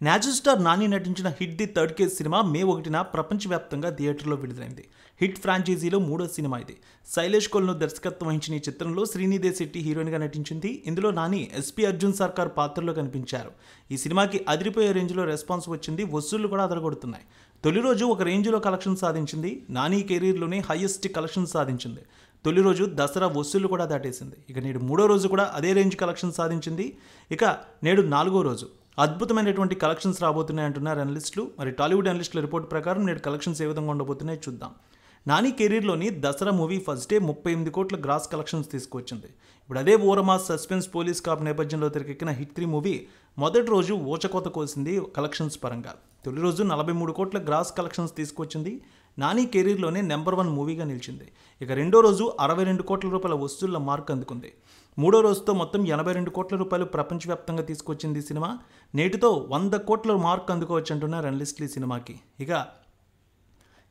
Natural star Nani నటించిన hit the third case cinema May 1న ప్రపంచవ్యాప్తంగా థియేటర్లో విడుదలైంది. హిట్ ఫ్రాంచైజీలో మూడో సినిమా ఇది. శైలేష్ కోల్ను దర్శకత్వం వహించిన ఈ చిత్రంలో శ్రీనిధి శెట్టి హీరోయిన్గా నటించింది. ఇందులో నాని ఎస్పీ అర్జున్ సర్కార్ పాత్రలో కనిపించారు. ఈ సినిమాకి అదిరిపోయే రేంజ్లో రెస్పాన్స్ వచ్చింది. వసూళ్లు కూడా అదరగొడుతున్నాయి. తొలి రోజు ఒక రేంజ్లో కలెక్షన్ సాధించింది. నాని కెరీర్లోనే హైయెస్ట్ కలెక్షన్ సాధించింది. తొలి రోజు దసరా వసూళ్లు కూడా దాటేసింది. ఇక నేడు మూడో రోజు కూడా అదే రేంజ్ కలెక్షన్ సాధించింది. ఇక నేడు నాలుగో రోజు అద్భుతమైనటువంటి కలెక్షన్స్ రాబోతున్నాయి అంటున్నారు అనలిస్టులు. మరి టాలీవుడ్ అనలిస్టుల రిపోర్ట్ ప్రకారం నేడు కలెక్షన్స్ ఏ విధంగా ఉండబోతున్నాయి చూద్దాం. నాని కెరీర్లోని దసరా మూవీ ఫస్ట్ డే 38 కోట్ల గ్రాస్ కలెక్షన్స్ తీసుకొచ్చింది. ఇప్పుడు అదే ఓరమాస్ సస్పెన్స్ పోలీస్ కాప్ నేపథ్యంలో తెరకెక్కిన హిట్ 3 మూవీ మొదటి రోజు ఊచకోత కోసింది కలెక్షన్స్ పరంగా. తొలి రోజు 43 కోట్ల గ్రాస్ కలెక్షన్స్ తీసుకొచ్చింది. నాని కెరీర్లోనే నెంబర్ 1 మూవీగా నిలిచింది. ఇక రెండో రోజు 62 కోట్ల రూపాయల వసూళ్ల మార్క్ అందుకుంది. మూడో రోజుతో మొత్తం 82 కోట్ల రూపాయలు ప్రపంచవ్యాప్తంగా తీసుకొచ్చింది ఈ సినిమా. నేటితో 100 కోట్ల మార్క్ అందుకోవచ్చు అంటున్నారు అనలిస్టులు ఈ సినిమాకి. ఇక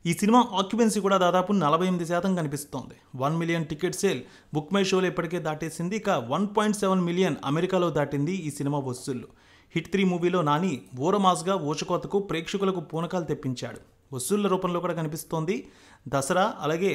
ఈ సినిమా ఆక్యుపెన్సీ కూడా దాదాపు 48% కనిపిస్తోంది. 1 million ticket sale book my షోలో ఇప్పటికే దాటేసింది. ఇక 1.7 మిలియన్ అమెరికాలో దాటింది ఈ సినిమా వసూళ్లు. హిట్ 3 మూవీలో నాని ఓరమాస్గా ఊచకోతకు ప్రేక్షకులకు పూనకాలు తెప్పించాడు. వసూళ్ల రూపంలో కూడా కనిపిస్తోంది. దసరా అలాగే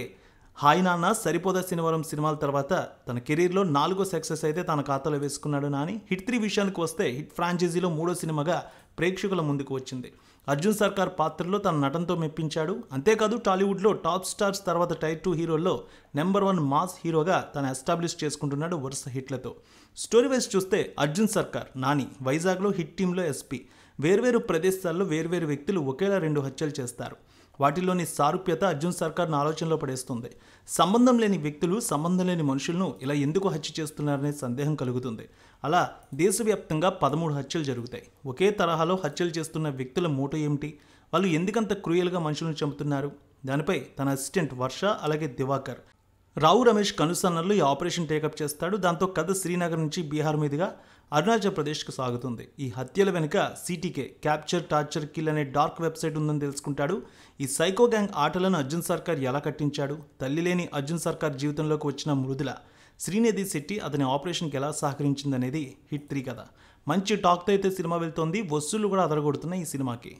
హాయ్ నాన్న సరిపోదా శనివారం సినిమాల తర్వాత తన కెరీర్లో 4గో సక్సెస్ అయితే తన ఖాతాలో వేసుకున్నాడు నాని. హిట్ 3 విషయానికి వస్తే హిట్ ఫ్రాంచైజీలో మూడో సినిమాగా ప్రేక్షకుల ముందుకు వచ్చింది. అర్జున్ సర్కార్ పాత్రలో తన నటనతో మెప్పించాడు. అంతేకాదు టాలీవుడ్లో టాప్ స్టార్స్ తర్వాత టైర్ 2 హీరోల్లో నెంబర్ 1 మాస్ హీరోగా తను ఎస్టాబ్లిష్ చేసుకుంటున్నాడు వరుస హిట్లతో. స్టోరీ వైజ్ చూస్తే అర్జున్ సర్కార్, నాని వైజాగ్లో హిట్ టీంలో ఎస్పీ. వేర్వేరు ప్రదేశాల్లో వేర్వేరు వ్యక్తులు ఒకేలా 2 హత్యలు చేస్తారు. వాటిలోని సారూప్యత అర్జున్ సర్కార్ను ఆలోచనలో పడేస్తుంది. సంబంధం లేని వ్యక్తులు, సంబంధం లేని మనుషులను ఇలా ఎందుకు హత్య చేస్తున్నారనే సందేహం కలుగుతుంది. అలా దేశవ్యాప్తంగా 13 హత్యలు జరుగుతాయి. ఒకే తరహాలో హత్యలు చేస్తున్న వ్యక్తుల మోటో ఏమిటి? వాళ్ళు ఎందుకంత క్రూయల్గా మనుషులను చంపుతున్నారు? దానిపై తన అసిస్టెంట్ వర్ష అలాగే దివాకర్, రావు రమేష్ కనుసన్నర్లు ఈ ఆపరేషన్ టేకప్ చేస్తాడు. దాంతో కథ శ్రీనగర్ నుంచి బీహార్ మీదుగా అరుణాచల్ ప్రదేశ్కు సాగుతుంది. ఈ హత్యల వెనుక సిటీకే క్యాప్చర్ టార్చర్ కిల్ అనే డార్క్ వెబ్సైట్ ఉందని తెలుసుకుంటాడు. ఈ సైకో గ్యాంగ్ ఆటలను అర్జున్ సర్కార్ ఎలా కట్టించాడు? తల్లి లేని అర్జున్ సర్కార్ జీవితంలోకి వచ్చిన మృదుల, శ్రీనిధి శెట్టి అతని ఆపరేషన్కి ఎలా సహకరించిందనేది హిట్ 3 కథ. మంచి టాక్తో అయితే సినిమా వెళ్తోంది. వసూళ్లు కూడా అదరగొడుతున్నాయి ఈ సినిమాకి.